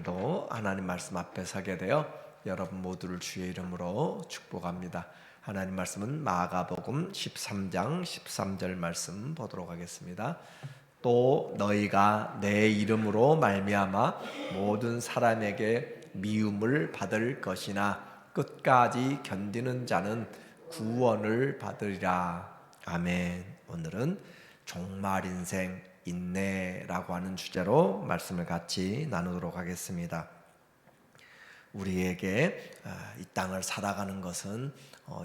오늘도 하나님 말씀 앞에 서게 되어 여러분 모두를 주의 이름으로 축복합니다. 하나님 말씀은 마가복음 13장 13절 말씀 보도록 하겠습니다. 또 너희가 내 이름으로 말미암아 모든 사람에게 미움을 받을 것이나 끝까지 견디는 자는 구원을 받으리라. 아멘. 오늘은 종말 인생 인내라고 하는 주제로 말씀을 같이 나누도록 하겠습니다. 우리에게 이 땅을 살아가는 것은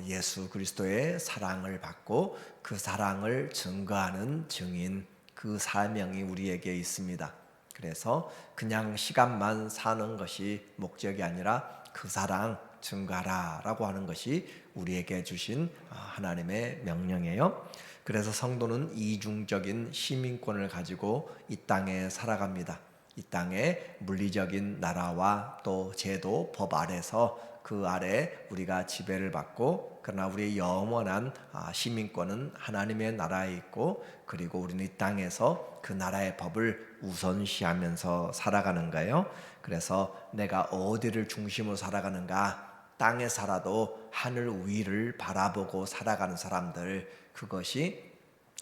예수 그리스도의 사랑을 받고 그 사랑을 증거하는 증인, 그 사명이 우리에게 있습니다. 그래서 그냥 시간만 사는 것이 목적이 아니라 그 사랑 증거하라 라고 하는 것이 우리에게 주신 하나님의 명령이에요. 그래서 성도는 이중적인 시민권을 가지고 이 땅에 살아갑니다. 이 땅에 물리적인 나라와 또 제도, 법 아래서 그 아래 우리가 지배를 받고, 그러나 우리의 영원한 시민권은 하나님의 나라에 있고, 그리고 우리는 이 땅에서 그 나라의 법을 우선시하면서 살아가는 거예요. 그래서 내가 어디를 중심으로 살아가는가? 땅에 살아도 하늘 위를 바라보고 살아가는 사람들, 그것이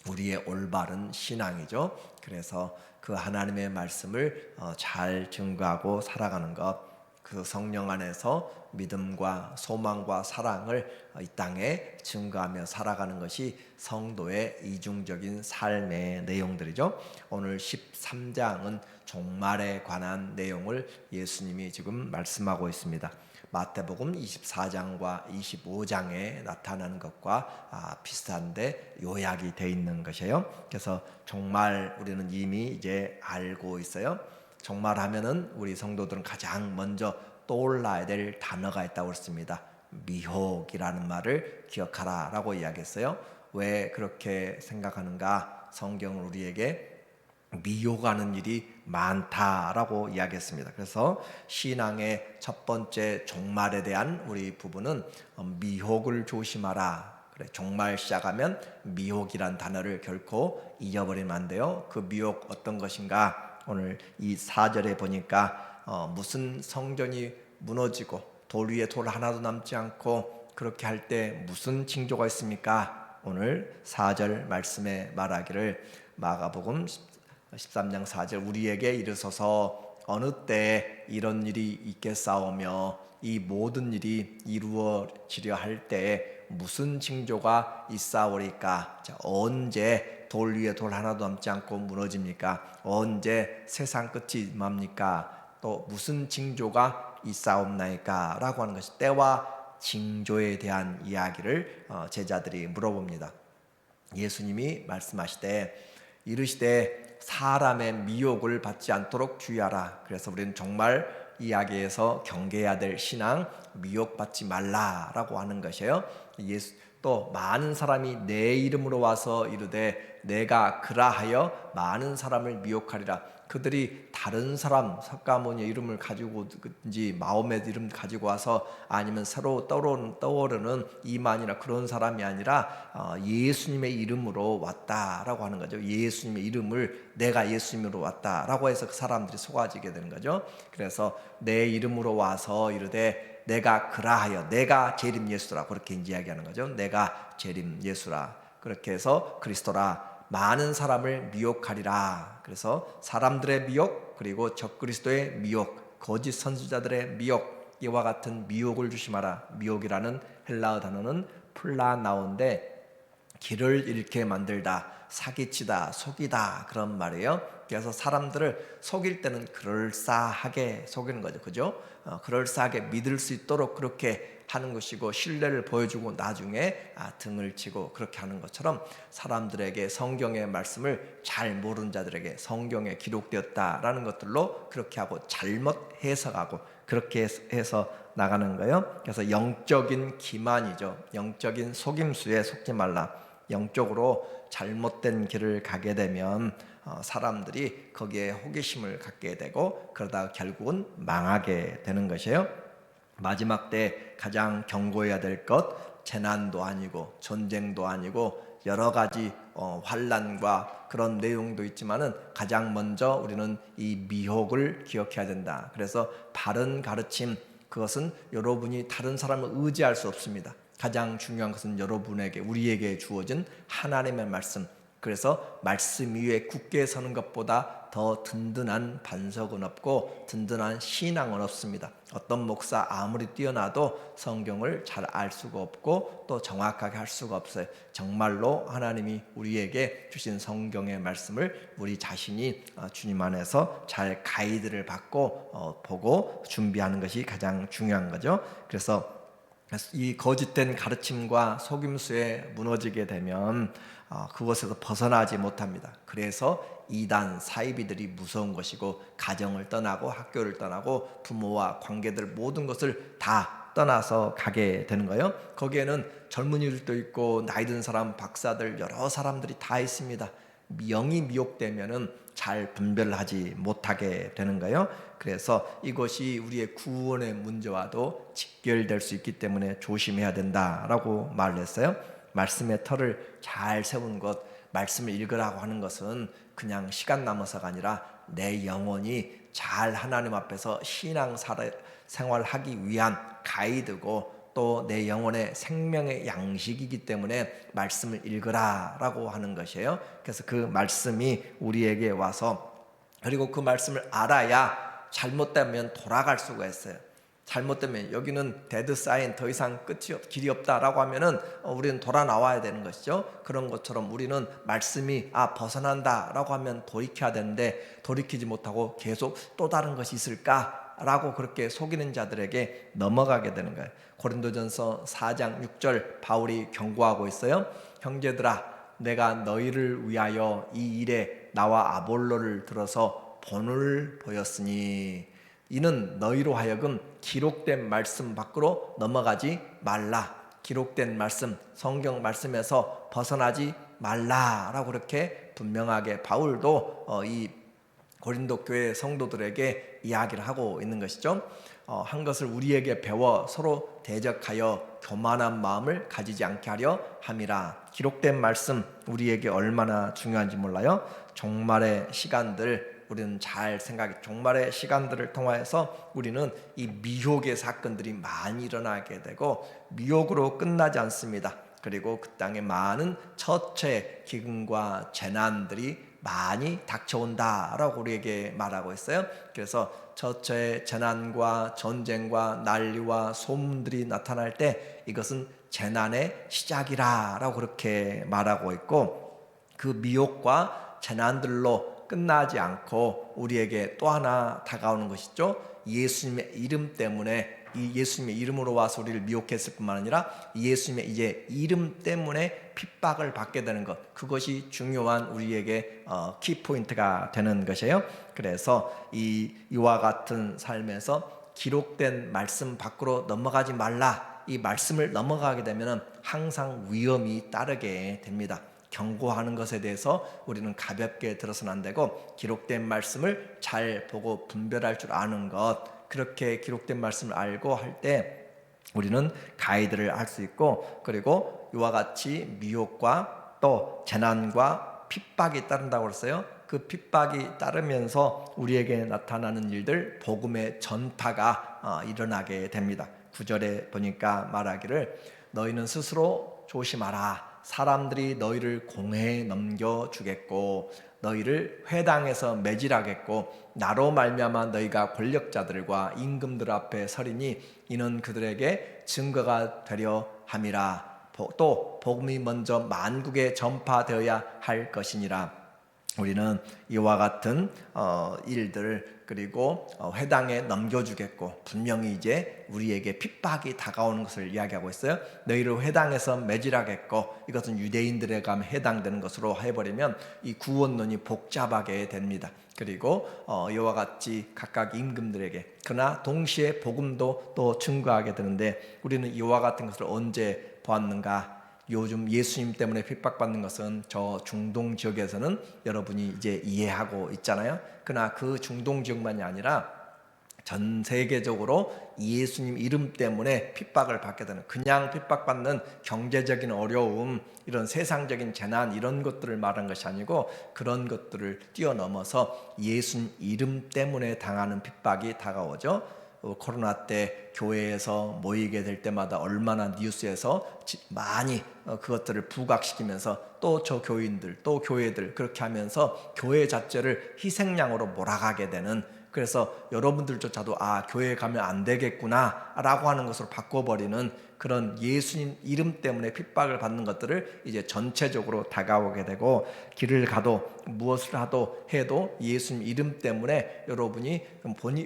우리의 올바른 신앙이죠. 그래서 그 하나님의 말씀을 잘 증거하고 살아가는 것, 그 성령 안에서 믿음과 소망과 사랑을 이 땅에 증거하며 살아가는 것이 성도의 이중적인 삶의 내용들이죠. 오늘 13장은 종말에 관한 내용을 예수님이 지금 말씀하고 있습니다. 마태복음 24장과 25장에 나타나는 것과 비슷한데 요약이 되어 있는 것이에요. 그래서 종말 우리는 이미 이제 알고 있어요. 종말하면은 우리 성도들은 가장 먼저 떠올라야 될 단어가 있다고 했습니다. 미혹이라는 말을 기억하라 라고 이야기했어요. 왜 그렇게 생각하는가? 성경은 우리에게 미혹하는 일이 많다라고 이야기했습니다. 그래서 신앙의 첫 번째 종말에 대한 우리 부분은 미혹을 조심하라. 그래, 종말 시작하면 미혹이란 단어를 결코 잊어버리면 안 돼요. 그 미혹 어떤 것인가? 오늘 이 4절에 보니까 무슨 성전이 무너지고 돌 위에 돌 하나도 남지 않고 그렇게 할 때 무슨 징조가 있습니까? 오늘 4절 말씀에 말하기를, 마가복음 13장 4절, 우리에게 이르소서 어느 때 이런 일이 있겠사오며 이 모든 일이 이루어지려 할 때에 무슨 징조가 있사오리까? 자, 언제 돌 위에 돌 하나도 남지 않고 무너집니까? 언제 세상 끝이 임합니까? 또 무슨 징조가 있사옵나이까? 라고 하는 것이 때와 징조에 대한 이야기를 제자들이 물어봅니다. 예수님이 말씀하시되 이르시되 사람의 미혹을 받지 않도록 주의하라. 그래서 우리는 정말 이야기에서 경계해야 될 신앙, 미혹받지 말라라고 하는 것이에요. 또 많은 사람이 내 이름으로 와서 이르되 내가 그라하여 많은 사람을 미혹하리라. 그들이 다른 사람 석가모니 이름을 가지고든지 마음의 이름 가지고 와서 아니면 새로 떠오르는 이만이나 그런 사람이 아니라 예수님의 이름으로 왔다라고 하는 거죠. 예수님의 이름을 내가 예수님으로 왔다라고 해서 그 사람들이 속아지게 되는 거죠. 그래서 내 이름으로 와서 이르되 내가 그라하여, 내가 재림 예수라, 그렇게 이야기하는 거죠. 내가 재림 예수라, 그렇게 해서 그리스도라, 많은 사람을 미혹하리라. 그래서 사람들의 미혹, 그리고 적그리스도의 미혹, 거짓 선지자들의 미혹, 이와 같은 미혹을 조심하라. 미혹이라는 헬라어 단어는 플라나오인데 길을 잃게 만들다, 사기치다, 속이다, 그런 말이에요. 그래서 사람들을 속일 때는 그럴싸하게 속이는 거죠. 그죠? 그럴싸하게 믿을 수 있도록 그렇게 하는 것이고, 신뢰를 보여주고 나중에 등을 치고 그렇게 하는 것처럼 사람들에게 성경의 말씀을 잘 모르는 자들에게 성경에 기록되었다라는 것들로 그렇게 하고 잘못 해석하고 그렇게 해서 나가는 거예요. 그래서 영적인 기만이죠. 영적인 속임수에 속지 말라. 영적으로 잘못된 길을 가게 되면 사람들이 거기에 호기심을 갖게 되고 그러다가 결국은 망하게 되는 것이에요. 마지막 때 가장 경고해야 될 것, 재난도 아니고 전쟁도 아니고 여러 가지 환난과 그런 내용도 있지만은 가장 먼저 우리는 이 미혹을 기억해야 된다. 그래서 바른 가르침, 그것은 여러분이 다른 사람을 의지할 수 없습니다. 가장 중요한 것은 여러분에게, 우리에게 주어진 하나님의 말씀. 그래서 말씀 위에 굳게 서는 것보다 더 든든한 반석은 없고 든든한 신앙은 없습니다. 어떤 목사 아무리 뛰어나도 성경을 잘 알 수가 없고 또 정확하게 할 수가 없어요. 정말로 하나님이 우리에게 주신 성경의 말씀을 우리 자신이 주님 안에서 잘 가이드를 받고 보고 준비하는 것이 가장 중요한 거죠. 그래서 이 거짓된 가르침과 속임수에 무너지게 되면 그것에서 벗어나지 못합니다. 그래서 이단 사이비들이 무서운 것이고, 가정을 떠나고 학교를 떠나고 부모와 관계들 모든 것을 다 떠나서 가게 되는 거예요. 거기에는 젊은이들도 있고 나이 든 사람, 박사들, 여러 사람들이 다 있습니다. 영이 미혹되면은 잘 분별을 하지 못하게 되는 거예요. 그래서 이것이 우리의 구원의 문제와도 직결될 수 있기 때문에 조심해야 된다라고 말을 했어요. 말씀의 터를 잘 세운 것, 말씀을 읽으라고 하는 것은 그냥 시간 남아서가 아니라 내 영혼이 잘 하나님 앞에서 신앙 생활하기 위한 가이드고, 또 내 영혼의 생명의 양식이기 때문에 말씀을 읽으라라고 하는 것이에요. 그래서 그 말씀이 우리에게 와서, 그리고 그 말씀을 알아야 잘못되면 돌아갈 수가 있어요. 잘못되면 여기는 데드 사인, 더 이상 길이 없다라고 하면은 우리는 돌아 나와야 되는 것이죠. 그런 것처럼 우리는 말씀이 벗어난다라고 하면 돌이켜야 되는데 돌이키지 못하고 계속 또 다른 것이 있을까라고 그렇게 속이는 자들에게 넘어가게 되는 거예요. 고린도전서 4장 6절 바울이 경고하고 있어요. 형제들아, 내가 너희를 위하여 이 일에 나와 아볼로를 들어서 본을 보였으니 이는 너희로 하여금 기록된 말씀 밖으로 넘어가지 말라. 기록된 말씀, 성경 말씀에서 벗어나지 말라라고 그렇게 분명하게 바울도 이 고린도 교회 성도들에게 이야기를 하고 있는 것이죠. 한 것을 우리에게 배워 서로 대적하여 교만한 마음을 가지지 않게 하려 함이라. 기록된 말씀 우리에게 얼마나 중요한지 몰라요. 종말의 시간들 우리는 잘 생각해, 종말의 시간들을 통하여서 우리는 이 미혹의 사건들이 많이 일어나게 되고 미혹으로 끝나지 않습니다. 그리고 그 땅에 많은 처처의 기근과 재난들이 많이 닥쳐온다라고 우리에게 말하고 있어요. 그래서 처처의 재난과 전쟁과 난리와 소문들이 나타날 때 이것은 재난의 시작이라고 그렇게 말하고 있고, 그 미혹과 재난들로 끝나지 않고 우리에게 또 하나 다가오는 것이죠. 예수님의 이름 때문에, 이 예수님의 이름으로 와서 우리를 미혹했을 뿐만 아니라 예수님의 이제 이름 때문에 핍박을 받게 되는 것, 그것이 중요한 우리에게 키포인트가 되는 것이에요. 그래서 이와 같은 삶에서 기록된 말씀 밖으로 넘어가지 말라, 이 말씀을 넘어가게 되면 항상 위험이 따르게 됩니다. 경고하는 것에 대해서 우리는 가볍게 들어서는 안 되고, 기록된 말씀을 잘 보고 분별할 줄 아는 것, 그렇게 기록된 말씀을 알고 할 때 우리는 가이드를 할 수 있고, 그리고 이와 같이 미혹과 또 재난과 핍박이 따른다고 그랬어요. 그 핍박이 따르면서 우리에게 나타나는 일들, 복음의 전파가 일어나게 됩니다. 9절에 보니까 말하기를 너희는 스스로 조심하라. 사람들이 너희를 공회에 넘겨주겠고 너희를 회당에서 매질하겠고 나로 말미암아 너희가 권력자들과 임금들 앞에 서리니 이는 그들에게 증거가 되려 함이라. 또 복음이 먼저 만국에 전파되어야 할 것이니라. 우리는 이와 같은 일들, 그리고 회당에 넘겨주겠고 분명히 이제 우리에게 핍박이 다가오는 것을 이야기하고 있어요. 너희를 회당에서 매질하겠고, 이것은 유대인들에게 해당되는 것으로 해버리면 이 구원론이 복잡하게 됩니다. 그리고 이와 같이 각각 임금들에게, 그러나 동시에 복음도 또 증거하게 되는데, 우리는 이와 같은 것을 언제 보았는가? 요즘 예수님 때문에 핍박받는 것은 저 중동 지역에서는 여러분이 이제 이해하고 있잖아요. 그러나 그 중동 지역만이 아니라 전 세계적으로 예수님 이름 때문에 핍박을 받게 되는, 그냥 핍박받는 경제적인 어려움, 이런 세상적인 재난, 이런 것들을 말한 것이 아니고 그런 것들을 뛰어넘어서 예수님 이름 때문에 당하는 핍박이 다가오죠. 코로나 때 교회에서 모이게 될 때마다 얼마나 뉴스에서 많이 그것들을 부각시키면서 또 저 교인들, 또 교회들 그렇게 하면서 교회 자체를 희생양으로 몰아가게 되는, 그래서 여러분들조차도 교회에 가면 안 되겠구나 라고 하는 것으로 바꿔버리는 그런 예수님 이름 때문에 핍박을 받는 것들을 이제 전체적으로 다가오게 되고, 길을 가도 무엇을 하도 해도 예수님 이름 때문에 여러분이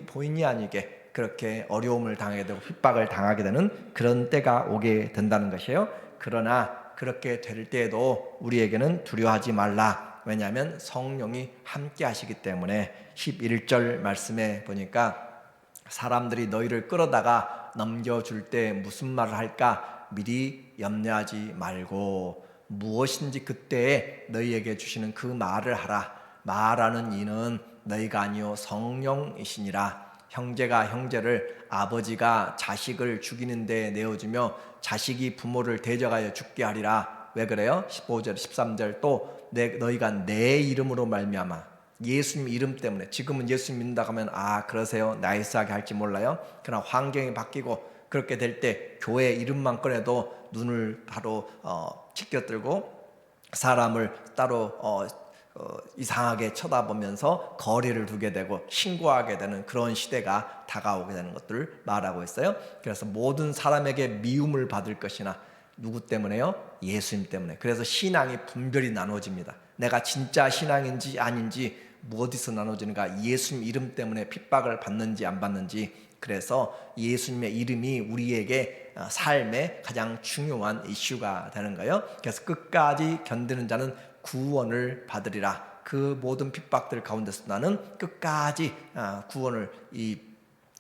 본의 아니게 그렇게 어려움을 당하게 되고 핍박을 당하게 되는 그런 때가 오게 된다는 것이에요. 그러나 그렇게 될 때에도 우리에게는 두려워하지 말라. 왜냐하면 성령이 함께 하시기 때문에. 11절 말씀에 보니까 사람들이 너희를 끌어다가 넘겨줄 때 무슨 말을 할까 미리 염려하지 말고 무엇인지 그때에 너희에게 주시는 그 말을 하라. 말하는 이는 너희가 아니요 성령이시니라. 형제가 형제를, 아버지가 자식을 죽이는 데 내어주며 자식이 부모를 대적하여 죽게 하리라. 왜 그래요? 15절 13절 또 너희가 내 이름으로 말미암아, 예수님 이름 때문에. 지금은 예수님 믿는다고 하면 그러세요 나이스하게 할지 몰라요. 그러나 환경이 바뀌고 그렇게 될 때 교회 이름만 꺼내도 눈을 바로 치켜들고 사람을 따로 이상하게 쳐다보면서 거리를 두게 되고 신고하게 되는 그런 시대가 다가오게 되는 것들을 말하고 있어요. 그래서 모든 사람에게 미움을 받을 것이나 누구 때문에요? 예수님 때문에. 그래서 신앙이 분별이 나눠집니다. 내가 진짜 신앙인지 아닌지 어디서 나눠지는가? 예수님 이름 때문에 핍박을 받는지 안 받는지. 그래서 예수님의 이름이 우리에게 삶의 가장 중요한 이슈가 되는 거예요. 그래서 끝까지 견디는 자는 구원을 받으리라. 그 모든 핍박들 가운데서 나는 끝까지 구원을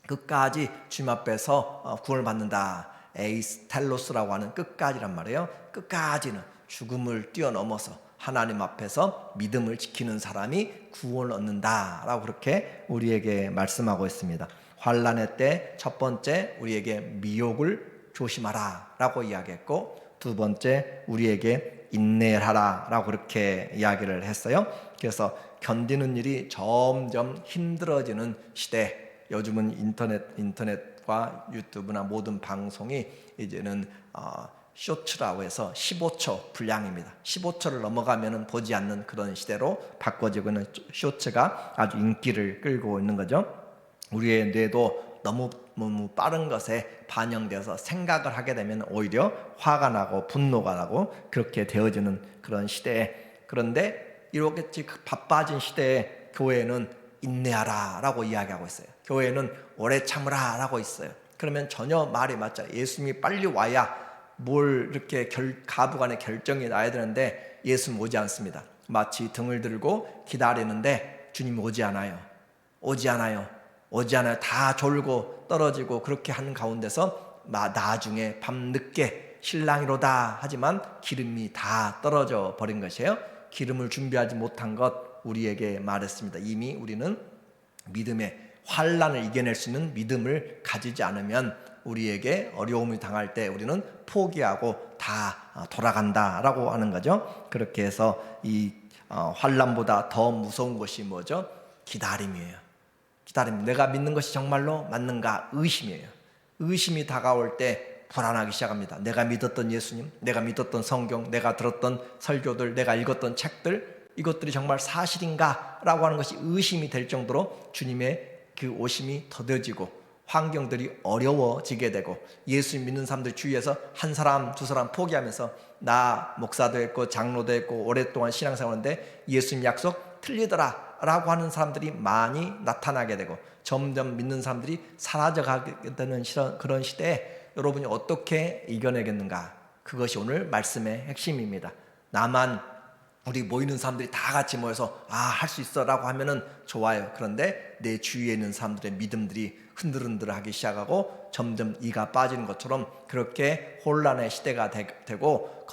끝까지 주님 앞에서 구원을 받는다. 에이스텔로스라고 하는 끝까지란 말이에요. 끝까지는 죽음을 뛰어넘어서 하나님 앞에서 믿음을 지키는 사람이 구원을 얻는다라고 그렇게 우리에게 말씀하고 있습니다. 환난의 때 첫 번째 우리에게 미혹을 조심하라 라고 이야기했고, 두 번째 우리에게 인내하라 라고 그렇게 이야기를 했어요. 그래서 견디는 일이 점점 힘들어지는 시대. 요즘은 인터넷과 유튜브나 모든 방송이 이제는 쇼츠라고 해서 15초 분량입니다. 15초를 넘어가면 보지 않는 그런 시대로 바꿔지고 있는 쇼츠가 아주 인기를 끌고 있는 거죠. 우리의 뇌도 너무 빠른 것에 반영되어서 생각을 하게 되면 오히려 화가 나고 분노가 나고 그렇게 되어지는 그런 시대에, 그런데 이렇게 바빠진 시대에 교회는 인내하라 라고 이야기하고 있어요. 교회는 오래 참으라 라고 있어요. 그러면 전혀 말이 맞잖아요. 예수님이 빨리 와야 뭘 이렇게 가부간의 결정이 나야 되는데 예수님 오지 않습니다. 마치 등을 들고 기다리는데 주님 오지 않아요. 다 졸고 떨어지고 그렇게 하는 가운데서 나중에 밤늦게 신랑이로다 하지만 기름이 다 떨어져 버린 것이에요. 기름을 준비하지 못한 것 우리에게 말했습니다. 이미 우리는 믿음의 환난을 이겨낼 수 있는 믿음을 가지지 않으면 우리에게 어려움을 당할 때 우리는 포기하고 다 돌아간다라고 하는 거죠. 그렇게 해서 이 환난보다 더 무서운 것이 뭐죠? 기다림이에요. 내가 믿는 것이 정말로 맞는가? 의심이에요. 의심이 다가올 때 불안하기 시작합니다. 내가 믿었던 예수님, 내가 믿었던 성경, 내가 들었던 설교들, 내가 읽었던 책들, 이것들이 정말 사실인가? 라고 하는 것이 의심이 될 정도로 주님의 그 오심이 더뎌지고 환경들이 어려워지게 되고, 예수님 믿는 사람들 주위에서 한 사람 두 사람 포기하면서 나 목사도 했고 장로도 했고 오랫동안 신앙생활하는데 예수님 약속 틀리더라 라고 하는 사람들이 많이 나타나게 되고 점점 믿는 사람들이 사라져가게 되는 그런 시대에 여러분이 어떻게 이겨내겠는가? 그것이 오늘 말씀의 핵심입니다. 우리 모이는 사람들이 다 같이 모여서 할 수 있어 라고 하면은 좋아요. 그런데 내 주위에 있는 사람들의 믿음들이 흔들흔들하기 시작하고 점점 이가 빠지는 것처럼 그렇게 혼란의 시대가 되고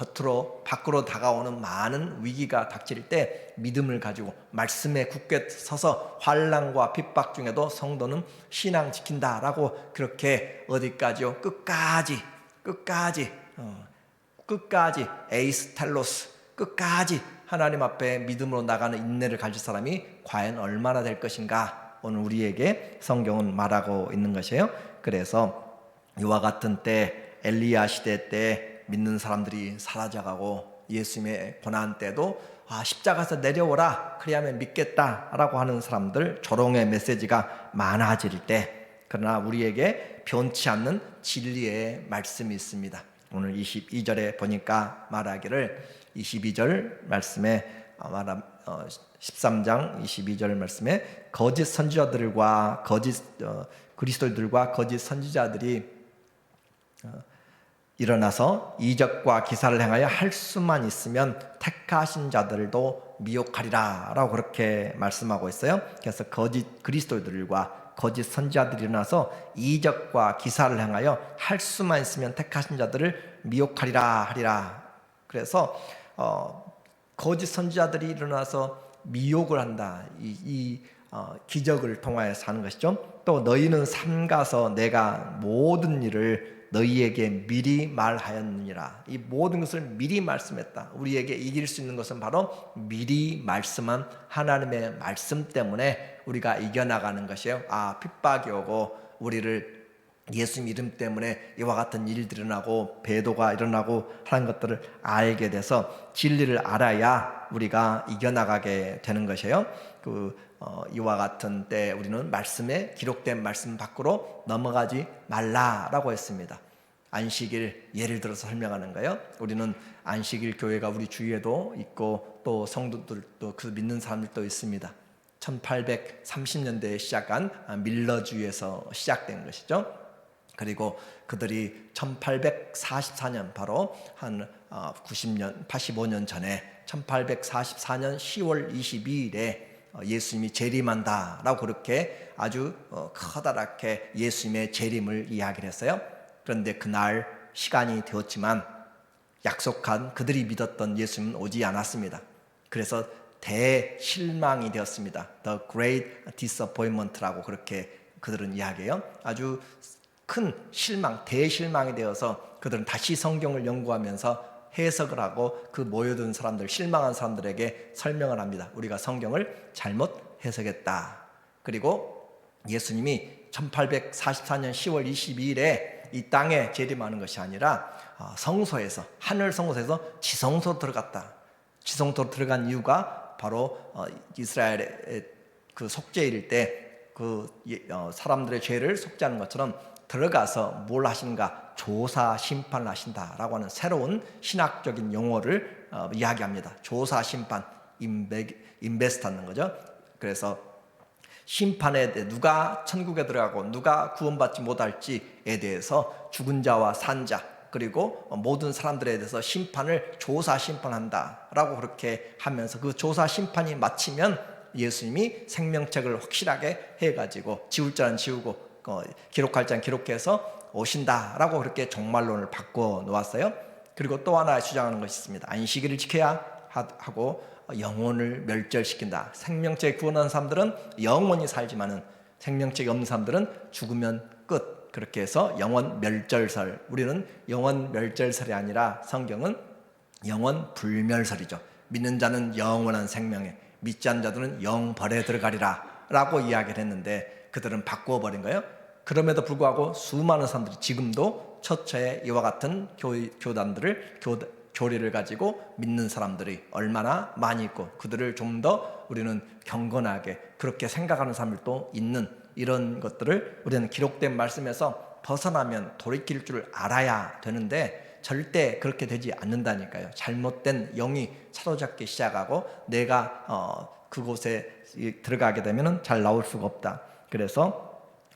밖으로 다가오는 많은 위기가 닥칠 때 믿음을 가지고 말씀에 굳게 서서 환난과 핍박 중에도 성도는 신앙 지킨다라고 그렇게 어디까지요? 끝까지 에이스텔로스 끝까지 하나님 앞에 믿음으로 나가는 인내를 가질 사람이 과연 얼마나 될 것인가, 오늘 우리에게 성경은 말하고 있는 것이에요. 그래서 이와 같은 때, 엘리야 시대 때 믿는 사람들이 사라져가고 예수님의 고난 때도 십자가에서 내려오라 그리하면 믿겠다라고 하는 사람들, 조롱의 메시지가 많아질 때, 그러나 우리에게 변치 않는 진리의 말씀이 있습니다. 오늘 22절에 보니까 말하기를, 22절 말씀에 13장 22절 말씀에 거짓 선지자들과 거짓 그리스도인들과 거짓 선지자들이 일어나서 이적과 기사를 행하여 할 수만 있으면 택하신 자들도 미혹하리라 라고 그렇게 말씀하고 있어요. 그래서 거짓 그리스도인들과 거짓 선지자들이 일어나서 이적과 기사를 행하여 할 수만 있으면 택하신 자들을 미혹하리라 하리라. 그래서 거짓 선지자들이 일어나서 미혹을 한다. 기적을 통하여서 하는 것이죠. 또 너희는 삼가서 내가 모든 일을 너희에게 미리 말하였느니라. 이 모든 것을 미리 말씀했다. 우리에게 이길 수 있는 것은 바로 미리 말씀한 하나님의 말씀 때문에 우리가 이겨나가는 것이에요. 핍박이 오고 우리를 예수님 이름 때문에 이와 같은 일들이 일어나고 배도가 일어나고 하는 것들을 알게 돼서 진리를 알아야 우리가 이겨나가게 되는 것이에요. 이와 같은 때 우리는 말씀에 기록된 말씀 밖으로 넘어가지 말라라고 했습니다. 안식일 예를 들어서 설명하는 거예요. 우리는 안식일 교회가 우리 주위에도 있고 또 성도들도 그 믿는 사람들도 있습니다. 1830년대에 시작한 밀러주에서 시작된 것이죠. 그리고 그들이 1844년 바로 한 90년, 85년 전에 1844년 10월 22일에 예수님이 재림한다라고 그렇게 아주 커다랗게 예수님의 재림을 이야기를 했어요. 그런데 그날 시간이 되었지만 약속한 그들이 믿었던 예수님은 오지 않았습니다. 그래서 대실망이 되었습니다. The Great Disappointment라고 그렇게 그들은 이야기해요. 아주 큰 실망, 대실망이 되어서 그들은 다시 성경을 연구하면서 해석을 하고 그 모여든 사람들, 실망한 사람들에게 설명을 합니다. 우리가 성경을 잘못 해석했다. 그리고 예수님이 1844년 10월 22일에 이 땅에 재림하는 것이 아니라 성소에서, 하늘 성소에서 지성소로 들어갔다. 지성소로 들어간 이유가 바로 이스라엘의 그 속죄일 때 사람들의 죄를 속죄하는 것처럼 들어가서 뭘 하시는가? 조사 심판을 하신다라고 하는 새로운 신학적인 용어를 이야기합니다. 조사 심판, 인베스트 하는 거죠. 그래서 심판에 대해 누가 천국에 들어가고 누가 구원받지 못할지에 대해서 죽은 자와 산 자 그리고 모든 사람들에 대해서 심판을 조사 심판한다라고 그렇게 하면서 그 조사 심판이 마치면 예수님이 생명책을 확실하게 해가지고 지울 자는 지우고 기록할 자는 기록해서 오신다라고 그렇게 종말론을 바꿔 놓았어요. 그리고 또 하나 주장하는 것이 있습니다. 안식일을 지켜야 하고 영혼을 멸절시킨다. 생명책에 구원한 사람들은 영원히 살지만은 생명책이 없는 사람들은 죽으면 끝. 그렇게 해서 영원 멸절설. 우리는 영원 멸절설이 아니라 성경은 영원 불멸설이죠. 믿는 자는 영원한 생명에, 믿지 않는 자들은 영벌에 들어가리라 라고 이야기를 했는데 그들은 바꾸어버린 거예요. 그럼에도 불구하고 수많은 사람들이 지금도 처처에 이와 같은 교단들을 교리를 가지고 믿는 사람들이 얼마나 많이 있고 그들을 좀 더 우리는 경건하게 그렇게 생각하는 사람들도 있는 이런 것들을 우리는 기록된 말씀에서 벗어나면 돌이킬 줄 알아야 되는데 절대 그렇게 되지 않는다니까요. 잘못된 영이 사로잡기 시작하고 내가 그곳에 들어가게 되면 잘 나올 수가 없다. 그래서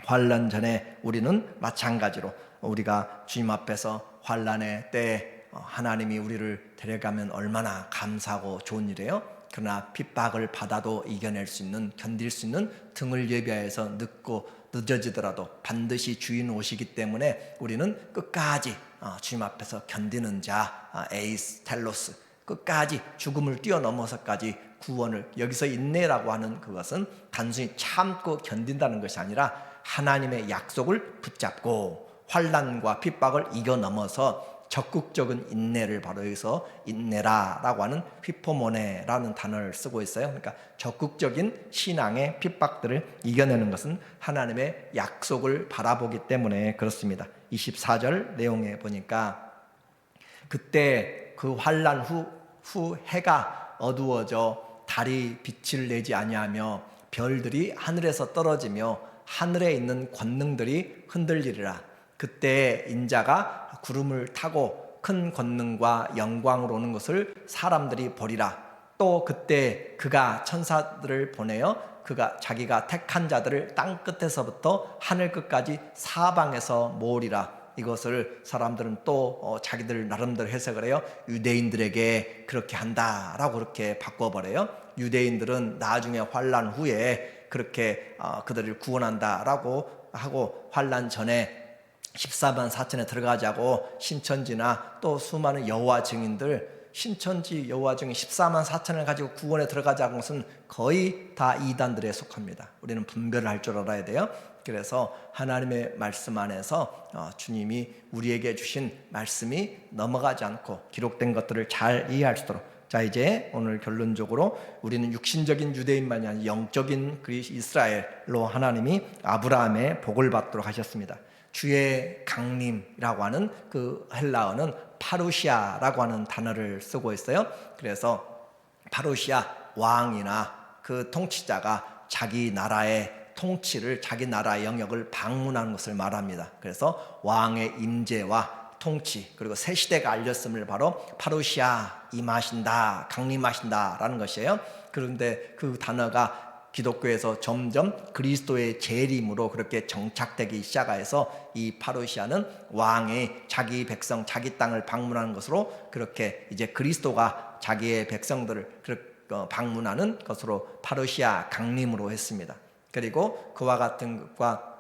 환난 전에 우리는 마찬가지로 우리가 주님 앞에서 환난의 때에 하나님이 우리를 데려가면 얼마나 감사하고 좋은 일이에요. 그러나 핍박을 받아도 이겨낼 수 있는, 견딜 수 있는 등을 예비하여서 늙고 늦어지더라도 반드시 주인 오시기 때문에 우리는 끝까지 주님 앞에서 견디는 자, 에이스 텔로스, 끝까지 죽음을 뛰어넘어서까지 구원을, 여기서 인내라고 하는 그것은 단순히 참고 견딘다는 것이 아니라 하나님의 약속을 붙잡고 환난과 핍박을 이겨넘어서 적극적인 인내를 바로 여기서 인내라라고 하는 휘포모네라는 단어를 쓰고 있어요. 그러니까 적극적인 신앙의 핍박들을 이겨내는 것은 하나님의 약속을 바라보기 때문에 그렇습니다. 24절 내용에 보니까 그때 그 환난 후 해가 어두워져 달이 빛을 내지 아니하며 별들이 하늘에서 떨어지며 하늘에 있는 권능들이 흔들리리라. 그때 인자가 구름을 타고 큰 권능과 영광으로 오는 것을 사람들이 보리라. 또 그때 그가 천사들을 보내어 그가 자기가 택한 자들을 땅 끝에서부터 하늘 끝까지 사방에서 모으리라. 이것을 사람들은 또 자기들 나름대로 해석을 해요. 유대인들에게 그렇게 한다라고 그렇게 바꿔버려요. 유대인들은 나중에 환난 후에 그렇게 그들을 구원한다라고 하고, 환난 전에 14만 4천에 들어가자고 신천지나 또 수많은 여호와 증인들, 신천지 여호와 증인 14만 4천을 가지고 구원에 들어가자는 것은 거의 다 이단들에 속합니다. 우리는 분별을 할 줄 알아야 돼요. 그래서 하나님의 말씀 안에서 주님이 우리에게 주신 말씀이 넘어가지 않고 기록된 것들을 잘 이해할 수 있도록. 자, 이제 오늘 결론적으로 우리는 육신적인 유대인만이 아니라 영적인 이스라엘로 하나님이 아브라함의 복을 받도록 하셨습니다. 주의 강림이라고 하는 그 헬라어는 파루시아라고 하는 단어를 쓰고 있어요. 그래서 파루시아, 왕이나 그 통치자가 자기 나라의 통치를, 자기 나라의 영역을 방문하는 것을 말합니다. 그래서 왕의 임재와 통치, 그리고 새 시대가 알렸음을 바로 파루시아, 임하신다, 강림하신다 라는 것이에요. 그런데 그 단어가 기독교에서 점점 그리스도의 재림으로 그렇게 정착되기 시작해서 이 파루시아는 왕의 자기 백성, 자기 땅을 방문하는 것으로, 그렇게 이제 그리스도가 자기의 백성들을 방문하는 것으로 파루시아 강림으로 했습니다. 그리고 그와 같은 것과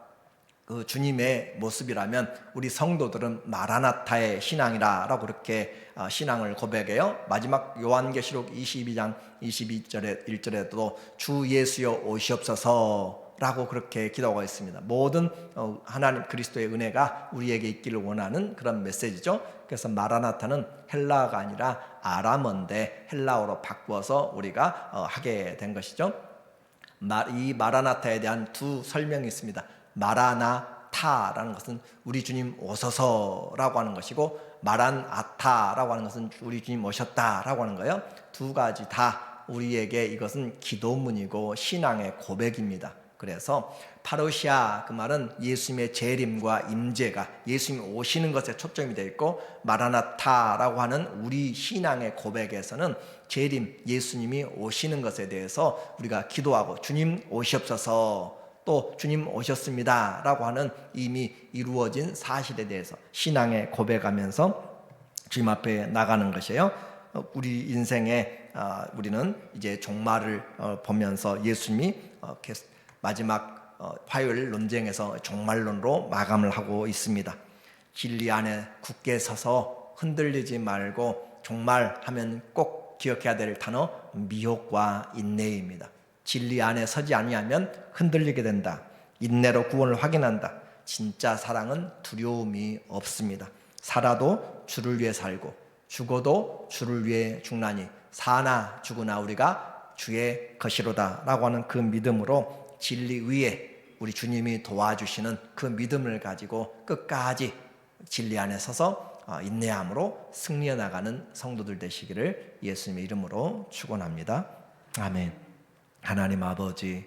그 주님의 모습이라면 우리 성도들은 마라나타의 신앙이라고 그렇게 신앙을 고백해요. 마지막 요한계시록 22장 22절에 1절에도 주 예수여 오시옵소서라고 그렇게 기도하고 있습니다. 모든 하나님 그리스도의 은혜가 우리에게 있기를 원하는 그런 메시지죠. 그래서 마라나타는 헬라어가 아니라 아람어인데 헬라어로 바꾸어서 우리가 하게 된 것이죠. 이 마라나타에 대한 두 설명이 있습니다. 마라나타라는 것은 우리 주님 오소서라고 하는 것이고, 마란아타라고 하는 것은 우리 주님 오셨다라고 하는 거예요. 두 가지 다 우리에게 이것은 기도문이고 신앙의 고백입니다. 그래서 파루시아, 그 말은 예수님의 재림과 임재가, 예수님 오시는 것에 초점이 되어 있고, 마라나타라고 하는 우리 신앙의 고백에서는 재림, 예수님이 오시는 것에 대해서 우리가 기도하고 주님 오시옵소서, 또 주님 오셨습니다 라고 하는 이미 이루어진 사실에 대해서 신앙에 고백하면서 주님 앞에 나가는 것이에요. 우리 인생에 우리는 이제 종말을 보면서 예수님이 마지막 화요일 논쟁에서 종말론으로 마감을 하고 있습니다. 진리 안에 굳게 서서 흔들리지 말고, 종말하면 꼭 기억해야 될 단어 미혹과 인내입니다. 진리 안에 서지 아니하면 흔들리게 된다. 인내로 구원을 확인한다. 진짜 사랑은 두려움이 없습니다. 살아도 주를 위해 살고 죽어도 주를 위해 죽나니 사나 죽으나 우리가 주의 것이로다 라고 하는 그 믿음으로 진리 위에 우리 주님이 도와주시는 그 믿음을 가지고 끝까지 진리 안에 서서 인내함으로 승리해 나가는 성도들 되시기를 예수님의 이름으로 축원합니다. 아멘. 하나님 아버지,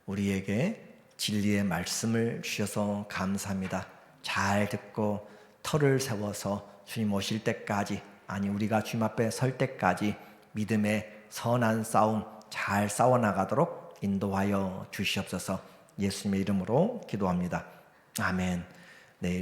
우리에게 진리의 말씀을 주셔서 감사합니다. 잘 듣고 터를 세워서 주님 오실 때까지, 아니 우리가 주님 앞에 설 때까지 믿음의 선한 싸움 잘 싸워나가도록 인도하여 주시옵소서. 예수님의 이름으로 기도합니다. 아멘. 네.